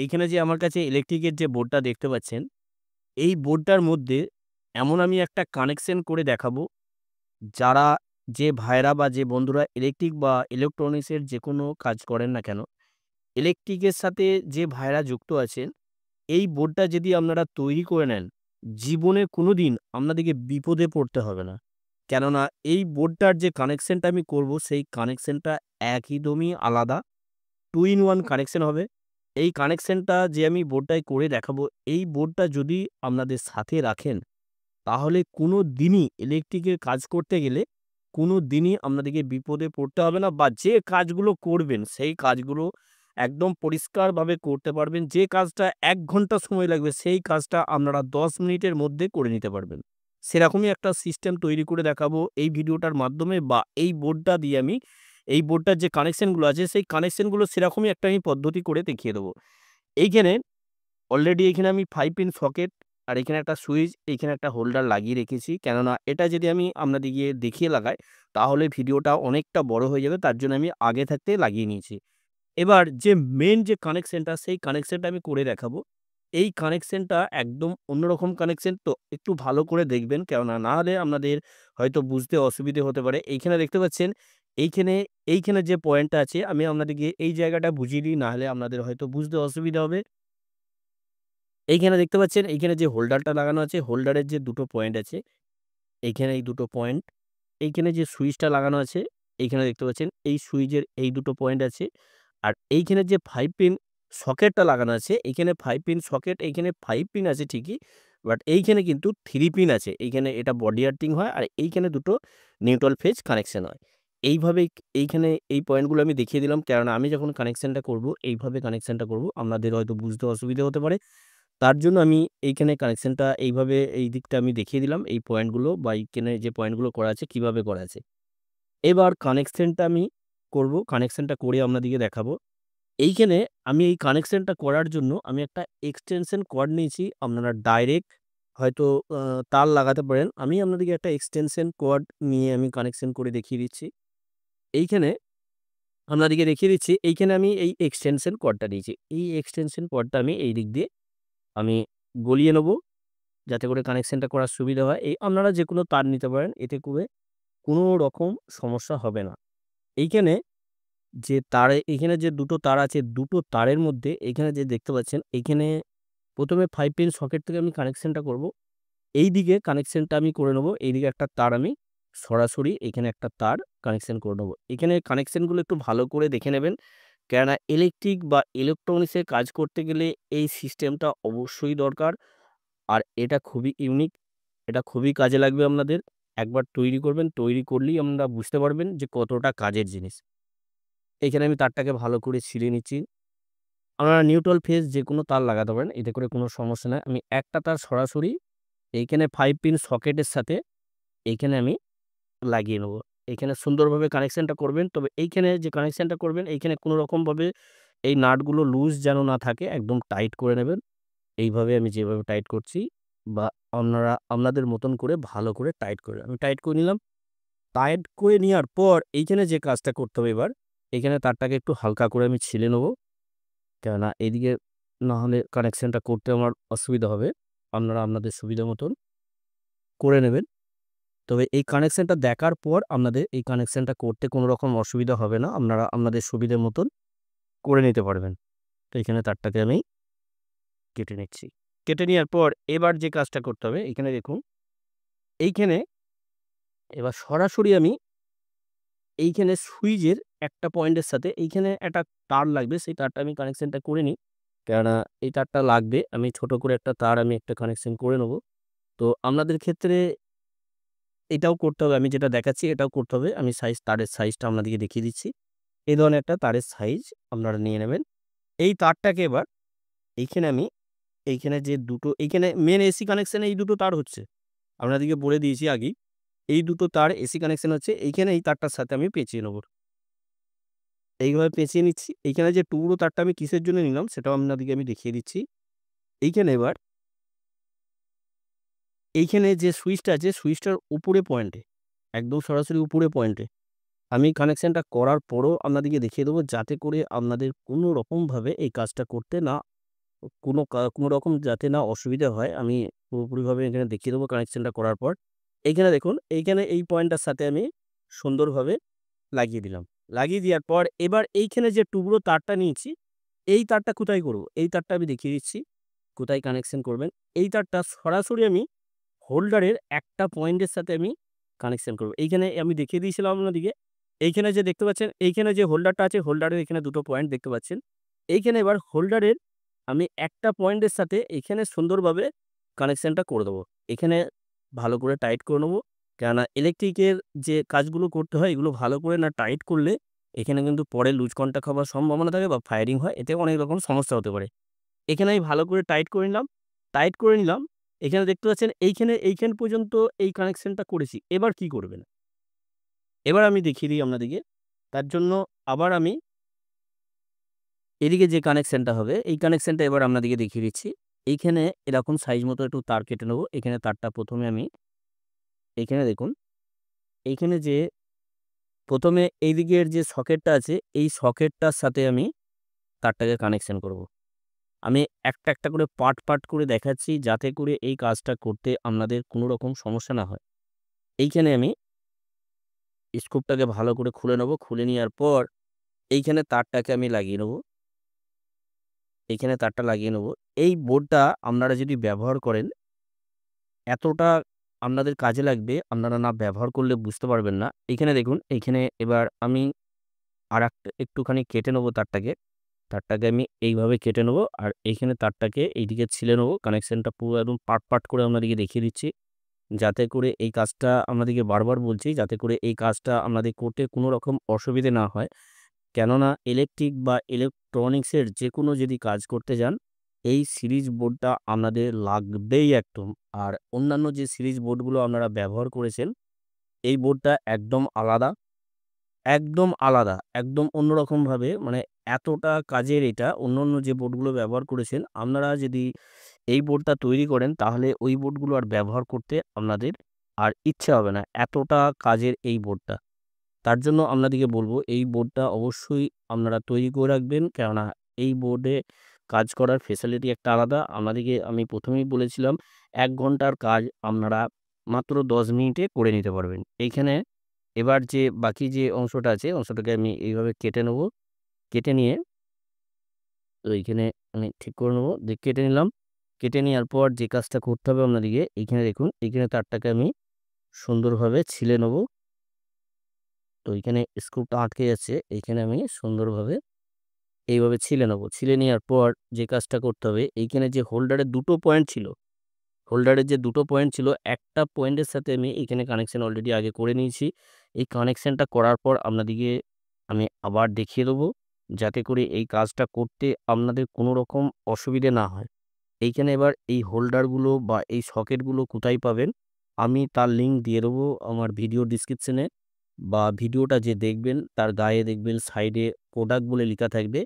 এইখানে যে আমার কাছে ইলেকট্রিকের যে বোর্ডটা দেখতে পাচ্ছেন, এই বোর্ডটার মধ্যে এমন আমি একটা কানেকশন করে দেখাবো, যারা যে ভাইরা বা যে বন্ধুরা ইলেকট্রিক বা ইলেকট্রনিক্সের যেকোনো কাজ করেন না কেন, ইলেকট্রিকের সাথে যে ভাইরা যুক্ত আছেন, এই বোর্ডটা যদি আপনারা তৈরি করে নেন, জীবনে কোনোদিন আপনাদেরকে বিপদে পড়তে হবে না। কেননা এই বোর্ডটার যে কানেকশনটা আমি করব, সেই কানেকশনটা একদমই আলাদা। 2 in 1 কানেকশন হবে। এই কানেকশনটা যে আমি বোর্ডটায় করে দেখাবো, এই বোর্ডটা যদি আপনাদের সাথে রাখেন, তাহলে কোনো দিনই ইলেকট্রিকের কাজ করতে গেলে কোনো দিনই আপনাদেরকে বিপদে পড়তে হবে না, বা যে কাজগুলো করবেন, সেই কাজগুলো একদম পরিষ্কারভাবে করতে পারবেন। যে কাজটা ১ ঘন্টা সময় লাগবে, সেই কাজটা আপনারা ১০ মিনিটের মধ্যে করে নিতে পারবেন। সেরকমই একটা সিস্টেম তৈরি করে দেখাবো এই ভিডিওটার মাধ্যমে, বা এই বোর্ডটা দিয়ে আমি এই বোর্ডটার যে কানেকশনগুলো আছে, সেই কানেকশনগুলো সেরকমই একটা আমি পদ্ধতি করে দেখিয়ে দেবো। এইখানে অলরেডি এখানে আমি 5 পিন সকেট, আর এখানে একটা সুইচ, এইখানে একটা হোল্ডার লাগিয়ে রেখেছি। কেননা এটা যদি আমি আপনাদেরকে দেখিয়ে লাগাই, তাহলে ভিডিওটা অনেকটা বড় হয়ে যাবে। তার জন্য আমি আগে থাকতে লাগিয়ে নিয়েছি। এবার যে মেইন যে কানেকশনটা, সেই কানেকশনটা আমি করে দেখাবো। এই কানেকশনটা একদম অন্যরকম কানেকশন, তো একটু ভালো করে দেখবেন। কেননা না হলে আপনাদের হয়তো বুঝতে অসুবিধে হতে পারে। এইখানে দেখতে পাচ্ছেন, এইখানে এইখানে যে পয়েন্টটা আছে, আমি আপনাদেরকে এই জায়গাটা বুঝিয়ে দিই, না হলে আপনাদের হয়তো বুঝতে অসুবিধা হবে। এইখানে দেখতে পাচ্ছেন, এইখানে যে হোল্ডারটা লাগানো আছে, হোল্ডারের যে দুটো পয়েন্ট আছে, এইখানে এই দুটো পয়েন্ট, এইখানে যে সুইচটা লাগানো আছে, এইখানে দেখতে পাচ্ছেন এই সুইচের এই দুটো পয়েন্ট আছে। আর এইখানে যে 5 পিন সকেটটা লাগানো আছে, এইখানে 5 পিন সকেট, এইখানে 5 পিন আছে ঠিকই। বাট এইখানে কিন্তু 3 পিন আছে। এইখানে এটা বডি আর্থিং হয়, আর এইখানে দুটো নিউট্রাল ফেজ কানেকশন হয়। এইভাবে এইখানে এই পয়েন্টগুলো আমি দেখিয়ে দিলাম। কেননা আমি যখন কানেকশনটা করব, এইভাবে কানেকশনটা করব। আপনাদের হয়তো বুঝতে অসুবিধা হতে পারে। তার জন্য আমি এইখানে কানেকশনটা এইভাবে এই দিকটা আমি দেখিয়ে দিলাম। এই পয়েন্টগুলো বা এইখানে যে পয়েন্টগুলো করা আছে, কিভাবে করা আছে। এবার কানেকশনটা আমি করব। কানেকশনটা করে আপনাদেরকে দেখাবো। এইখানে আমি এই কানেকশনটা করার জন্য আমি একটা এক্সটেনশন কর্ড নিয়েছি। আপনারা ডাইরেক্ট হয়তো আ তার লাগাতে পারেন। আমি আপনাদেরকে একটা এক্সটেনশন কর্ড নিয়ে আমি কানেকশন করে দেখিয়ে দিচ্ছি। এইখানে আপনাদেরকে দেখিয়ে দিচ্ছি, এইখানে আমি এই এক্সটেনশন কর্ডটা নিয়েছি। এই এক্সটেনশন কর্ডটা আমি এই দিক দিয়ে আমি গলিয়ে নেব, যাতে করে কানেকশনটা করার সুবিধা হয়। এই আপনারা যেকোনো তার নিতে পারেন। এতে করে কোনো রকম সমস্যা হবে না। এইখানে যে তারে এখানে যে দুটো তার আছে, দুটো তারের মধ্যে এইখানে যে দেখতে পাচ্ছেন, এইখানে ১ম এ 5 পিন সকেট থেকে আমি কানেকশনটা করব। এইদিকে কানেকশনটা আমি করে নেব। এইদিকে একটা তার আমি সরাসরি এখানে একটা তার কানেকশন করে নেব। এখানে কানেকশনগুলো একটু ভালো করে দেখে নেবেন। কেননা ইলেকট্রিক বা ইলেকট্রনিক্সের কাজ করতে গেলে এই সিস্টেমটা অবশ্যই দরকার। আর এটা খুবই ইউনিক। এটা খুবই কাজে লাগবে আপনাদের। একবার তৈরি করবেন, তৈরি করলেই আপনারা বুঝতে পারবেন যে কতটা কাজের জিনিস। এখানে আমি তারটাকে ভালো করে ছিঁড়ে নিচ্ছি। আপনারা নিউট্রাল ফেজ যেকোনো তার লাগাতে পারেন। এতে করে কোনো সমস্যা নাই। আমি একটা তার সরাসরি এইখানে 5 পিন সকেটের সাথে এইখানে আমি লাগিয়ে নেব। এইখানে সুন্দরভাবে কানেকশনটা করবেন। তবে এইখানে যে কানেকশনটা করবেন, এইখানে কোনো রকমভাবে এই নাটগুলো লুজ যেন না থাকে, একদম টাইট করে নেবেন। এইভাবে আমি যেভাবে টাইট করছি, বা আপনারা আপনাদের মতন করে ভালো করে টাইট করে আমি টাইট করে নিলাম। টাইট করে নেওয়ার পর এইখানে যে কাজটা করতে হবে এবার, এইখানে তারটাকে একটু হালকা করে আমি ছিলে নেব। কেননা এদিকে না হলে কানেকশনটা করতে আমার অসুবিধা হবে। আপনারা আপনাদের সুবিধা মতন করে নেবেন। তবে এই কানেকশনটা দেখার পর আপনাদের এই কানেকশনটা করতে কোনো রকম অসুবিধা হবে না। আপনারা আপনাদের সুবিধে মতন করে নিতে পারবেন। তো এখানে তারটাকে আমি কেটে নিচ্ছি। কেটে নেওয়ার পর এবার যে কাজটা করতে হবে, এখানে দেখুন, এইখানে এবার সরাসরি আমি এইখানে সুইচের একটা পয়েন্টের সাথে এইখানে একটা তার লাগবে। সেই তারটা আমি কানেকশনটা করে নিই। কেননা এই তারটা লাগবে। আমি ছোট করে একটা তার আমি একটা কানেকশন করে নেব। তো আপনাদের ক্ষেত্রে এটাও করতে হবে। আমি যেটা দেখাচ্ছি এটাও করতে হবে। আমি তারের সাইজটা আপনাদেরকে দেখিয়ে দিচ্ছি। এই ধরনের একটা তারের সাইজ আপনারা নিয়ে নেবেন। এই তারটাকে এবার এইখানে আমি এইখানে যে দুটো এইখানে মেইন এসি কানেকশন এই দুটো তার হচ্ছে। আপনাদেরকে বলে দিয়েছি আগেই। এই দুটো তার এসি কানেকশন হচ্ছে। এইখানে এই তারটার সাথে আমি পেঁচিয়ে নেব। এইভাবে পেঁচিয়ে নিচ্ছি। এইখানে যে টুকরো তারটা আমি কিসের জন্য নিলাম, সেটাও আপনাদেরকে আমি দেখিয়ে দিচ্ছি। এইখানে এবার এইখানে যে সুইচটা আছে, সুইচটার উপরে পয়েন্টে, একদম সরাসরি উপরে পয়েন্টে আমি কানেকশনটা করার পরও আপনাদেরকে দেখিয়ে দেবো, যাতে করে আপনাদের কোনো রকমভাবে এই কাজটা করতে না কোনো রকম যাতে না অসুবিধা হয় আমি পুরোপুরিভাবে এখানে দেখিয়ে দেবো কানেকশনটা করার পর। এইখানে দেখুন, এইখানে এই পয়েন্টটার সাথে আমি সুন্দরভাবে লাগিয়ে দিলাম। লাগিয়ে দেওয়ার পর এবার এইখানে যে টুকরো তারটা নিয়েছি, এই তারটা কোথায় করব? এই তারটা আমি দেখিয়ে দিচ্ছি কোথায় কানেকশন করবেন। এই তারটা সরাসরি আমি হোল্ডারের একটা পয়েন্টের সাথে আমি কানেকশন করব। এইখানে আমি দেখিয়ে দিয়েছিলাম আপনাদিকে। এইখানে যে দেখতে পাচ্ছেন, এইখানে যে হোল্ডারটা আছে, হোল্ডারের এখানে ২ টো পয়েন্ট দেখতে পাচ্ছেন। এইখানে এবার হোল্ডারের আমি একটা পয়েন্টের সাথে এখানে সুন্দরভাবে কানেকশনটা করে দেবো। এখানে ভালো করে টাইট করে নেবো। কেননা ইলেকট্রিকের যে কাজগুলো করতে হয়, এগুলো ভালো করে না টাইট করলে এখানে কিন্তু পরে লুজ কন্টাক্ট হবার সম্ভাবনা থাকে বা ফায়ারিং হয়। এতে অনেক রকম সমস্যা হতে পারে। এখানে আমি ভালো করে টাইট করে নিলাম। টাইট করে নিলাম। এখানে দেখতে পাচ্ছেন এইখান পর্যন্ত এই কানেকশনটা করেছি। এবার কি করবেন? এবার আমি দেখিয়ে দিই আপনাদেরকে। তার জন্য আবার আমি এদিকে যে কানেকশনটা হবে, এই কানেকশনটা এবার আপনাদেরকে দেখিয়ে দিচ্ছি। এইখানে এরকম সাইজ মতো একটু তার কেটে নেবো। এখানে তারটা ১ম এ আমি এইখানে দেখুন, এইখানে যে ১ম এ এইদিকের যে সকেটটা আছে, এই সকেটটার সাথে আমি তারটাকে কানেকশন করব। আমি একটা করে পার্ট করে দেখাচ্ছি যাতে করে এই কাজটা করতে আপনাদের কোনো রকম সমস্যা না হয়। এইখানে আমি স্ক্রুপটাকে ভালো করে খুলে নেব। খুলে নেওয়ার পর এইখানে তারটাকে আমি লাগিয়ে নেব। এইখানে তারটা লাগিয়ে নেব। এই বোর্ডটা আপনারা যদি ব্যবহার করেন, এতটা আপনাদের কাজে লাগবে, আপনারা না ব্যবহার করলে বুঝতে পারবেন না। এইখানে দেখুন, এইখানে এবার আমি আরেকটা একটুখানি কেটে নেব তারটাকে। তারটাকে আমি এইভাবে কেটে নেব। আর এইখানে তারটাকে এইদিকে ছিলে নেব। কানেকশনটা পুরো একদম পার্ট করে আপনাদেরকে দেখিয়ে দিচ্ছি। যাতে করে এই কাজটা আপনাদেরকে বারবার বলছি, যাতে করে এই কাজটা আপনাদের করতে কোনো রকম অসুবিধে না হয়। কেননা ইলেকট্রিক বা ইলেকট্রনিক্সের যেকোনো যদি কাজ করতে যান, এই সিরিজ বোর্ডটা আপনাদের লাগবেই একদম। আর অন্যান্য যে সিরিজ বোর্ডগুলো আপনারা ব্যবহার করেছেন, এই বোর্ডটা একদম আলাদা, একদম আলাদা, একদম অন্যরকমভাবে মানে এতটা কাজের এটা। অন্যান্য যে বোর্ডগুলো ব্যবহার করেছেন, আপনারা যদি এই বোর্ডটা তৈরি করেন তাহলে ওই বোর্ডগুলো আর ব্যবহার করতে আপনাদের আর ইচ্ছে হবে না। এতটা কাজের এই বোর্ডটা। তার জন্য আপনাদেরকে বলব এই বোর্ডটা অবশ্যই আপনারা তৈরি করে রাখবেন। কেননা এই বোর্ডে কাজ করার ফেসিলিটি একটা আলাদা। আপনাদেরকে আমি ১ম এই বলেছিলাম ১ ঘন্টার কাজ আপনারা মাত্র ১০ মিনিটে করে নিতে পারবেন। এইখানে এবার যে বাকি যে অংশটা আছে, অংশটাকে আমি এইভাবে কেটে নেব। কেটে নিয়ে তো এইখানে আমি ঠিক করে নেব। কেটে নিলাম। কেটে নেওয়ার পর যে কাজটা করতে হবে আপনাদেরকে, এইখানে দেখুন, এইখানে তারটাকে আমি সুন্দরভাবে ছিলে নেব। তো এইখানে স্ক্রুটা আটকে যাচ্ছে। এইখানে আমি সুন্দরভাবে এইভাবে ছিলে নেব। ছিলে নেওয়ার পর যে কাজটা করতে হবে, এইখানে যে হোল্ডারের ২ টো পয়েন্ট ছিল, হোল্ডারের যে ২ টো পয়েন্ট ছিল, একটা পয়েন্টের সাথে আমি এইখানে কানেকশন অলরেডি আগে করে নিয়েছি। এই কানেকশনটা করার পর আপনাদেরকে আমি আবার দেখিয়ে দেবো, যাতে করে এই কাজটা করতে আপনাদের কোনো রকম অসুবিধে না হয়। এইখানে এবার এই হোল্ডারগুলো বা এই সকেটগুলো কোথায় পাবেন, আমি তার লিঙ্ক দিয়ে দেবো আমার ভিডিও ডেসক্রিপশনে, বা ভিডিওটা যে দেখবেন তার গায়ে দেখবেন সাইডে প্রোডাক্ট বলে লেখা থাকবে।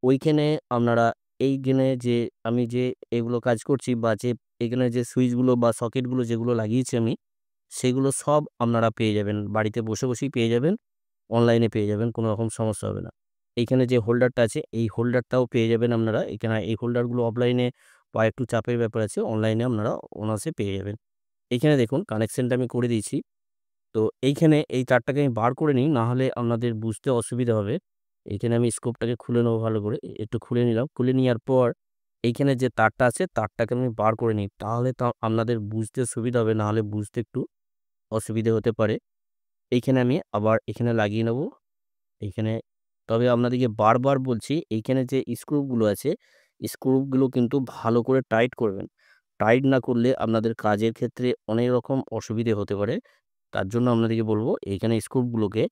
ওইখানে আপনারা এইখানে যে আমি যে এগুলো কাজ করছি বা যে এখানে যে সুইচগুলো বা সকেটগুলো যেগুলো লাগিয়েছি আমি, সেগুলো সব আপনারা পেয়ে যাবেন। বাড়িতে বসেই পেয়ে যাবেন। অনলাইনে পেয়ে যাবেন। কোনো রকম সমস্যা হবে না। এইখানে যে হোল্ডারটা আছে, এই হোল্ডারটাও পেয়ে যাবেন আপনারা। এখানে এই হোল্ডারগুলো অফলাইনে বা একটু চাপের ব্যাপার আছে। অনলাইনে আপনারা অনায়াসে পেয়ে যাবেন। এইখানে দেখুন কানেকশনটা আমি করে দিয়েছি। তো এইখানে এই তারটাকে আমি বার করে নিই, না হলে আপনাদের বুঝতে অসুবিধা হবে। এইখানে আমি স্কোপটাকে খুলে নেবো ভালো করে। একটু খুলে নিলাম। খুলে নেওয়ার পর এইখানে যে তারটা আছে, তারটাকে আমি বার করে নিই। তাহলে আপনাদের বুঝতে সুবিধা হবে, না হলে বুঝতে একটু অসুবিধে হতে পারে। এইখানে আমি আবার এখানে লাগিয়ে নেব। এইখানে তবে আপনাদেরকে বারবার বলছি, এইখানে যে স্ক্রুগুলো আছে, স্ক্রুগুলো কিন্তু ভালো করে টাইট করবেন। টাইট না করলে আপনাদের কাজের ক্ষেত্রে অনেক রকম অসুবিধে হতে পারে। তার জন্য আপনাদেরকে বলব এইখানে স্ক্রুগুলোকে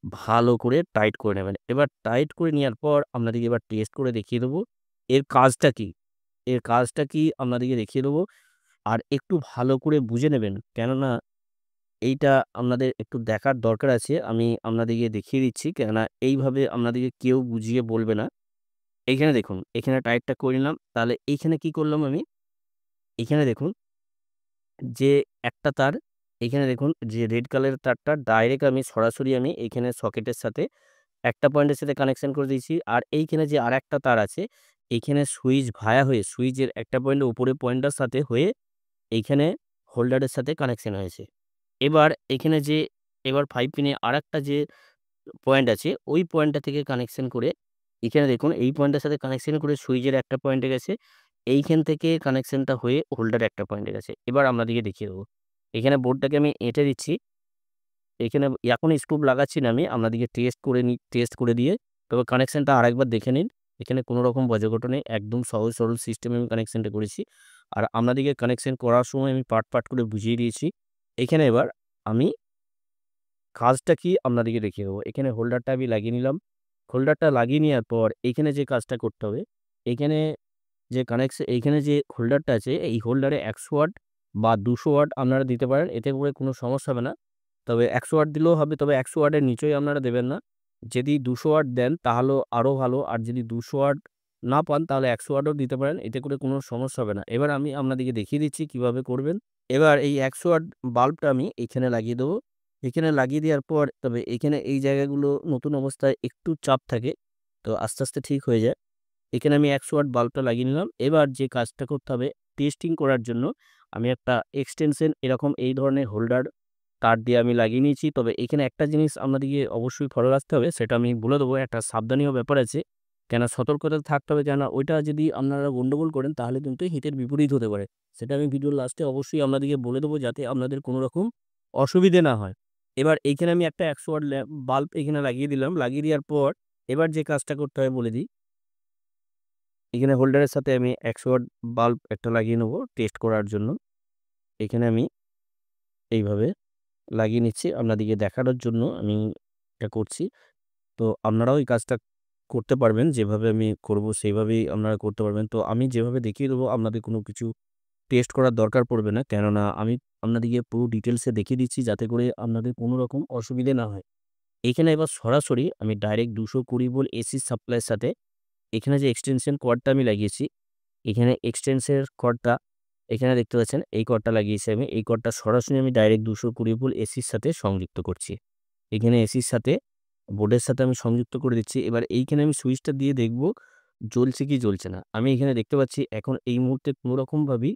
ভালো করে টাইট করে নেবেন। এবার টাইট করে নেওয়ার পর আপনাদেরকে এবার টেস্ট করে দেখিয়ে দেবো এর কাজটা কি? এর কাজটা কি আপনাদেরকে দেখিয়ে দেবো। আর একটু ভালো করে বুঝে নেবেন। কেননা এইটা আপনাদের একটু দেখার দরকার আছে। আমি আপনাদেরকে দেখিয়ে দিচ্ছি। কেননা এইভাবে আপনাদেরকে কেউ বুঝিয়ে বলবে না। এইখানে দেখুন, এখানে টাইটটা করে নিলাম। তাহলে এইখানে কি করলাম আমি? এইখানে দেখুন যে একটা তার, এইখানে দেখুন যে রেড কালারের তারটা ডাইরেক্ট আমি সরাসরি আমি এইখানে সকেটের সাথে একটা পয়েন্টের সাথে কানেকশন করে দিয়েছি। আর এইখানে যে আরেকটা তার আছে, এইখানে সুইচ ভায়া হয়ে সুইচের একটা পয়েন্টের উপরে পয়েন্টটার সাথে হয়ে এইখানে হোল্ডারের সাথে কানেকশন হয়েছে। এবার এখানে যে এবার 5 পিনে আরেকটা যে পয়েন্ট আছে ওই পয়েন্টটা থেকে কানেকশন করে এখানে দেখুন এই পয়েন্টের সাথে কানেকশন করে সুইচের একটা পয়েন্টে গেছে। এইখান থেকে কানেকশনটা হয়ে হোল্ডারের একটা পয়েন্টে গেছে। এবার আপনাদেরকে দেখিয়ে দেবো। এখানে বোর্ডটাকে আমি এঁটে দিচ্ছি। এখানে এখন স্ক্রু লাগাচ্ছি না আমি, আপনাদেরকে টেস্ট করে দিয়ে তবে কানেকশনটা আরেকবার দেখে নিন। এখানে কোনো রকম বাজে নেই, একদম সহজ সরল সিস্টেমে আমি কানেকশনটা করেছি। আর আপনাদেরকে কানেকশন করার সময় আমি পার্ট করে বুঝিয়ে দিয়েছি। এখানে এবার আমি কাজটা কি আপনাদেরকে দেখিয়ে দেবো। এখানে হোল্ডারটা আমি লাগিয়ে নিলাম। হোল্ডারটা লাগিয়ে নেওয়ার পর এইখানে যে কাজটা করতে হবে, এইখানে এইখানে যে হোল্ডারটা আছে এই হোল্ডারে 100 ওয়াট বা 200 ওয়াট আপনারা দিতে পারেন। এতে করে কোনো সমস্যা হবে না। তবে 100 ওয়াট দিলেও হবে, তবে 100 ওয়াটের নিচেই আপনারা দেবেন না। যদি 200 ওয়াট দেন তাহলেও আরও ভালো। আর যদি 200 ওয়াট না পান তাহলে 100 ওয়াটও দিতে পারেন। এতে করে কোনো সমস্যা হবে না। এবার আমি আপনাদেরকে দেখিয়ে দিচ্ছি কিভাবে করবেন। এবার এই 100 ওয়াট বাল্বটা আমি এখানে লাগিয়ে দেবো। এখানে লাগিয়ে দেওয়ার পর তবে এখানে এই জায়গাগুলো নতুন অবস্থায় একটু চাপ থাকে, তো আস্তে আস্তে ঠিক হয়ে যায়। এখানে আমি 100 ওয়াট বাল্বটা লাগিয়ে নিলাম। এবার যে কাজটা করতে হবে টেস্টিং করার জন্য আমি একটা এক্সটেনশন এরকম এই ধরনের হোল্ডার তার দিয়ে আমি লাগিয়ে নিয়েছি। তবে এখানে একটা জিনিস আপনাদেরকে অবশ্যই ফলো রাখতে হবে, সেটা আমি বলে দেবো। একটা সাবধানীয় ব্যাপার আছে, কেন সতর্কতা থাকতে হবে, কেন ওইটা যদি আপনারা গন্ডগোল করেন তাহলে কিন্তু হিতের বিপরীত হতে পারে। সেটা আমি ভিডিওর লাস্টে অবশ্যই আপনাদেরকে বলে দেবো যাতে আপনাদের কোনো রকম অসুবিধে না হয়। এবার এইখানে আমি একটা 100 ওয়াট বাল্ব এখানে লাগিয়ে দিলাম। লাগিয়ে দেওয়ার পর এবার যে কাজটা করতে হবে বলে দিই। এখানে হোল্ডারের সাথে আমি 100 ওয়াট বাল্ব একটা লাগিয়ে নেবো টেস্ট করার জন্য। এখানে আমি এইভাবে লাগিয়ে নিচ্ছি আপনাদেরকে দেখানোর জন্য আমি এটা করছি। তো আপনারাও এই কাজটা করতে পারবেন, যেভাবে আমি করব সেইভাবেই আপনারা করতে পারবেন। তো আমি যেভাবে দেখিয়ে দেবো আপনাদের কোনো কিছু টেস্ট করার দরকার পড়বে না, কেননা আমি আপনাদেরকে পুরো ডিটেলসে দেখিয়ে দিচ্ছি যাতে করে আপনাদের কোনো রকম অসুবিধে না হয়। এখানে এবার সরাসরি আমি ডাইরেক্ট 220 ভোল্ট এসি সাপ্লাইয়ের সাথে এখানে যে এক্সটেনশন কর্ডটা আমি লাগিয়েছি, এখানে এক্সটেন্সের কর্ডটা এখানে দেখতে পাচ্ছেন, এই কর্ডটা লাগিয়েছি আমি। এই কর্ডটা সরাসরি আমি ডাইরেক্ট 220 ভোল্ট এসির সাথে সংযুক্ত করছি। এখানে এসির সাথে বোর্ডের সাথে আমি সংযুক্ত করে দিচ্ছি। এবার এইখানে আমি সুইচটা দিয়ে দেখব জ্বলছে কি জ্বলছে না। আমি এখানে দেখতে পাচ্ছি এখন এই মুহূর্তে কোনো রকমভাবেই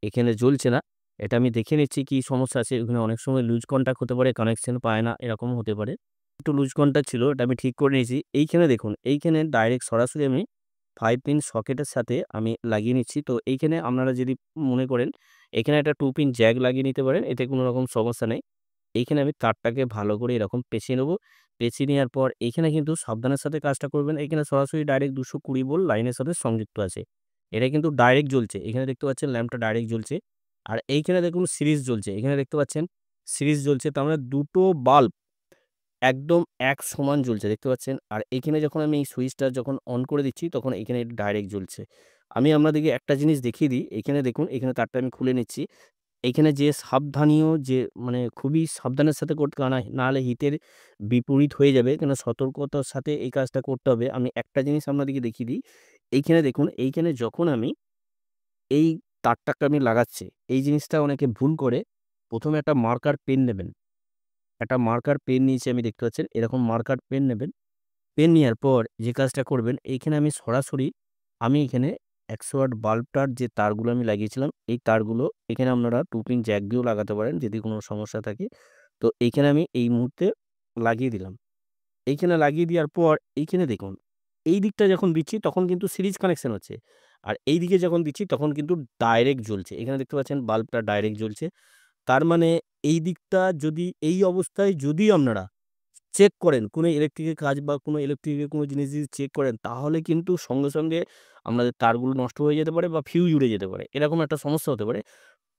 এখানে জ্বলছে না। এটা আমি দেখে নিচ্ছি কি সমস্যা আছে। এখানে অনেক সময় লুজ কন্টাক্ট হতে পারে, কানেকশন পায় না, এরকমও হতে পারে। একটু লুজ কন্টাক্ট ছিল, এটা আমি ঠিক করে নিয়েছি। এইখানে দেখুন, এইখানে ডাইরেক্ট সরাসরি আমি 5 পিন সকেটের সাথে আমি লাগিয়ে নিচ্ছি। তো এইখানে আপনারা যদি মনে করেন এখানে একটা 2 পিন জ্যাক লাগিয়ে নিতে পারেন, এতে কোনো রকম সমস্যা নেই। এইখানে আমি তারটাকে ভালো করে এরকম পেঁচিয়ে নেব। পেঁচিয়ে নেওয়ার পর এইখানে কিন্তু সাবধানের সাথে কাজটা করবেন। এখানে সরাসরি ডাইরেক্ট 220 ভোল্ট লাইনের সাথে সংযুক্ত আছে। এটা কিন্তু ডাইরেক্ট জ্বলছে। এখানে দেখতে পাচ্ছেন ল্যাম্পটা ডাইরেক্ট জ্বলছে। আর এইখানে দেখুন সিরিজ জ্বলছে। এখানে দেখতে পাচ্ছেন সিরিজ জ্বলছে। তার মানে দুটো বাল্ব একদম এক সমান জ্বলছে, দেখতে পাচ্ছেন। আর এখানে যখন আমি এই সুইচটা যখন অন করে দিচ্ছি তখন এখানে ডাইরেক্ট জ্বলছে। আমি আপনাদেরকে একটা জিনিস দেখিয়ে দিই। এখানে দেখুন, এখানে তারটা আমি খুলে নিচ্ছি। এইখানে যে সাবধানীয় যে মানে খুবই সাবধানের সাথে করতে হবে, নাহলে হিতের বিপরীত হয়ে যাবে। কেন সতর্কতার সাথে এই কাজটা করতে হবে। আমি একটা জিনিস আপনাদেরকে দেখিয়ে দিই। এইখানে দেখুন, এইখানে যখন আমি এই তারটাকে আমি লাগাচ্ছি, এই জিনিসটা অনেকে ভুল করে। ১ম এ একটা মার্কার পেন নেবেন। একটা মার্কার পেন নিয়েছি আমি, দেখতে পাচ্ছেন। এরকম মার্কার পেন নেবেন। পেন নেওয়ার পর যে কাজটা করবেন, এইখানে আমি সরাসরি এখানে 100 ওয়াট বাল্বটার যে তারগুলো আমি লাগিয়েছিলাম, এই তারগুলো এখানে আপনারা 2 পিন জ্যাক দিয়েও লাগাতে পারেন যদি কোনো সমস্যা থাকে। তো এইখানে আমি এই মুহূর্তে লাগিয়ে দিলাম। এইখানে লাগিয়ে দেওয়ার পর এইখানে দেখুন, এই দিকটা যখন দিচ্ছি তখন কিন্তু সিরিজ কানেকশন হচ্ছে। আর এই দিকে যখন দিচ্ছি তখন কিন্তু ডাইরেক্ট জ্বলছে। এখানে দেখতে পাচ্ছেন বাল্বটা ডাইরেক্ট জ্বলছে। তার মানে এই দিকটা যদি এই অবস্থায় যদি আপনারা চেক করেন, কোনো ইলেকট্রিকের কাজ বা কোনো ইলেকট্রিকের কোনো জিনিস যদি চেক করেন, তাহলে কিন্তু সঙ্গে, সঙ্গে আপনাদের তারগুলো নষ্ট হয়ে যেতে পারে বা ফিউজ উড়ে যেতে পারে। এরকম একটা সমস্যা হতে পারে।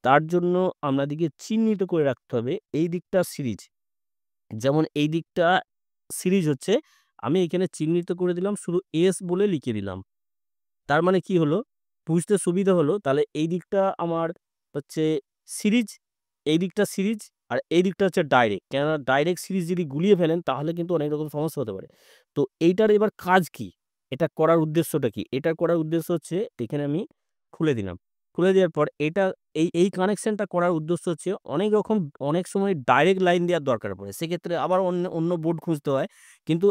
তার জন্য আপনাদেরকে চিহ্নিত করে রাখতে হবে এই দিকটা সিরিজ। যেমন এই দিকটা সিরিজ হচ্ছে, আমি এখানে চিহ্নিত করে দিলাম, শুধু এস বলে লিখে দিলাম। তার মানে কি হলো? বুঝতে সুবিধা হলো। তাহলে এই দিকটা আমার হচ্ছে সিরিজ, এই দিকটা সিরিজ, আর এই দিকটা হচ্ছে ডাইরেক্ট। কেননা ডাইরেক্ট সিরিজ যদি গুলিয়ে ফেলেন তাহলে কিন্তু অনেক রকম সমস্যা হতে পারে। তো এইটার এবার কাজ কি? এটা করার উদ্দেশ্যটা কি? এটা করার উদ্দেশ্য হচ্ছে, এখানে আমি খুলে দিলাম। খুলে দেওয়ার পর এটা এই কানেকশনটা করার উদ্দেশ্য হচ্ছে অনেক সময় ডাইরেক্ট লাইন দেওয়ার দরকার পড়ে। সেক্ষেত্রে আবার অন্য বোর্ড খুঁজতে হয়। কিন্তু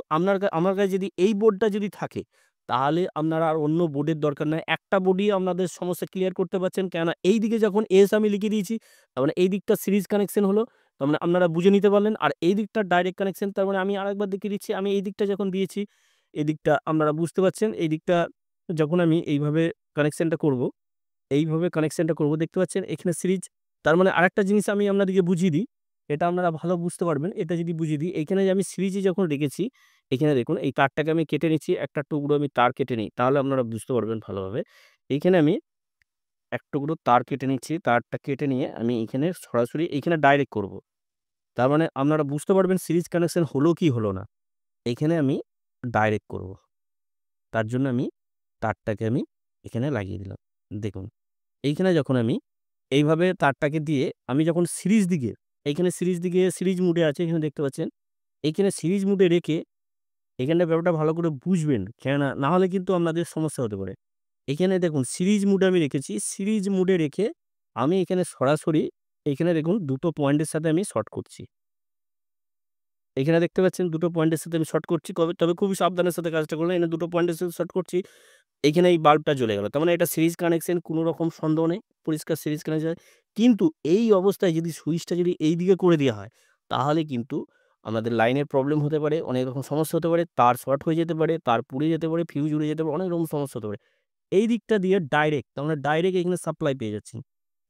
আমার কাছে যদি এই বোর্ডটা যদি থাকে তাহলে আপনারা আর অন্য বোর্ডের দরকার নাই। একটা বোর্ডই আপনাদের সমস্যা ক্লিয়ার করতে পারছেন। কেননা এইদিকে যখন এস আমি লিখে দিয়েছি, তার মানে এই দিকটা সিরিজ কানেকশন হলো। তার মানে আপনারা বুঝে নিতে পারলেন। আর এই দিকটা ডাইরেক্ট কানেকশন, তার মানে আমি আরেকবার দেখিয়ে দিচ্ছি। আমি এই দিকটা যখন দিয়েছি, এই দিকটা আপনারা বুঝতে পারছেন। এই দিকটা যখন আমি এইভাবে কানেকশনটা করব, এইভাবে কানেকশনটা করব, দেখতে পাচ্ছেন এখানে সিরিজ। তার মানে আরেকটা জিনিস আমি আপনাদেরকে বুঝিয়ে দিই। এটা আপনারা ভালো বুঝতে পারবেন। এটা যদি বুঝিয়ে দিই, এখানে যে আমি সিরিজে যখন রেখেছি, এখানে দেখুন এই তারটাকে আমি কেটে নিচ্ছি। একটা টুকরো আমি তার কেটে নিই। তাহলে আপনারা বুঝতে পারবেন ভালোভাবে। এইখানে আমি এক টুকরো তার কেটে নিচ্ছি। তারটা কেটে নিয়ে আমি এইখানে সরাসরি এইখানে ডাইরেক্ট করব। তার মানে আপনারা বুঝতে পারবেন সিরিজ কানেকশন হলো কি হলো না। এইখানে আমি ডাইরেক্ট করব। তার জন্য আমি তারটাকে আমি এখানে লাগিয়ে দিলাম। দেখুন, এইখানে যখন আমি এইভাবে তারটাকে দিয়ে আমি যখন সিরিজ দিকে, এইখানে সিরিজ দিকে সিরিজ মুডে আছে, এখানে দেখতে পাচ্ছেন। এইখানে সিরিজ মুডে রেখে এখানে ব্যাপারটা ভালো করে বুঝবেন। কেননা না হলে কিন্তু আপনাদের সমস্যা হতে পারে। এখানে দেখুন সিরিজ মুডে আমি রেখেছি। সিরিজ মুডে রেখে আমি এখানে সরাসরি এইখানে দেখুন ২ টো পয়েন্টের সাথে আমি শর্ট করছি। এখানে দেখতে পাচ্ছেন ২ টো পয়েন্টের সাথে আমি শর্ট করছি। তবে খুবই সাবধানের সাথে কাজটা করলেন। এখানে ২ টো পয়েন্টের সাথে শর্ট করছি। এইখানে এই বাল্বটা জ্বলে গেল। তার মানে এটা সিরিজ কানেকশন, কোনো রকম সন্দেহ নেই। পরিষ্কার সিরিজ কানেকশন। কিন্তু এই অবস্থায় যদি সুইচটা যদি এইদিকে করে দেওয়া হয়, তাহলে কিন্তু আমাদের লাইনের প্রবলেম হতে পারে, অনেক রকম সমস্যা হতে পারে, তার শর্ট হয়ে যেতে পারে, তার পুড়ে যেতে পারে, ফিউজ উড়ে যেতে পারে, অনেক রকম সমস্যা হতে পারে। এই দিকটা দিয়ে ডাইরেক্ট, তার মানে ডাইরেক্ট এখানে সাপ্লাই পেয়ে যাচ্ছি।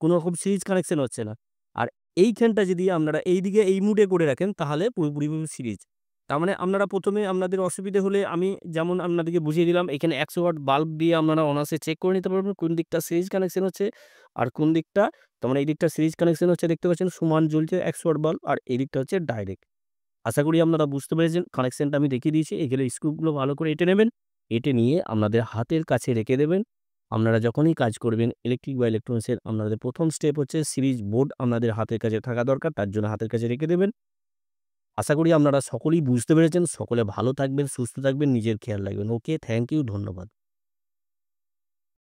কোনো রকম সিরিজ কানেকশন হচ্ছে না। আর এইখানটা যদি আপনারা এইদিকে এই মুডে করে রাখেন, তাহলে পুরোপুরিভাবে সিরিজ। তার মানে আপনারা ১ম এ আপনাদের অসুবিধে হলে আমি যেমন আপনাদেরকে বুঝিয়ে দিলাম, এখানে ১০০ ওয়াট বাল্ব দিয়ে আপনারা অনায়াসে চেক করে নিতে পারবেন কোন দিকটা সিরিজ কানেকশন হচ্ছে আর কোন দিকটা, তার মানে এই দিকটা সিরিজ কানেকশন হচ্ছে, দেখতে পাচ্ছেন সমান জ্বলছে ১০০ ওয়াট বাল্ব, আর এই দিকটা হচ্ছে ডাইরেক্ট। আশা করি আপনারা বুঝতে পেরেছেন। কানেকশনটা আমি দেখিয়ে দিয়েছি। এখানে স্ক্রুগুলো ভালো করে এঁটে নেবেন। এঁটে নিয়ে আপনাদের হাতের কাছে রেখে দেবেন। আপনারা যখনই কাজ করবেন ইলেকট্রিক বা ইলেকট্রনিক্স এর, আপনাদের ১ম স্টেপ হচ্ছে সিরিজ বোর্ড আপনাদের হাতের কাছে থাকা দরকার। তার জন্য হাতের কাছে রেখে দেবেন। আশা করি আপনারা সকলেই বুঝতে পেরেছেন। সকলে ভালো থাকবেন, সুস্থ থাকবেন, নিজের খেয়াল রাখবেন। ওকে, থ্যাংক ইউ, ধন্যবাদ।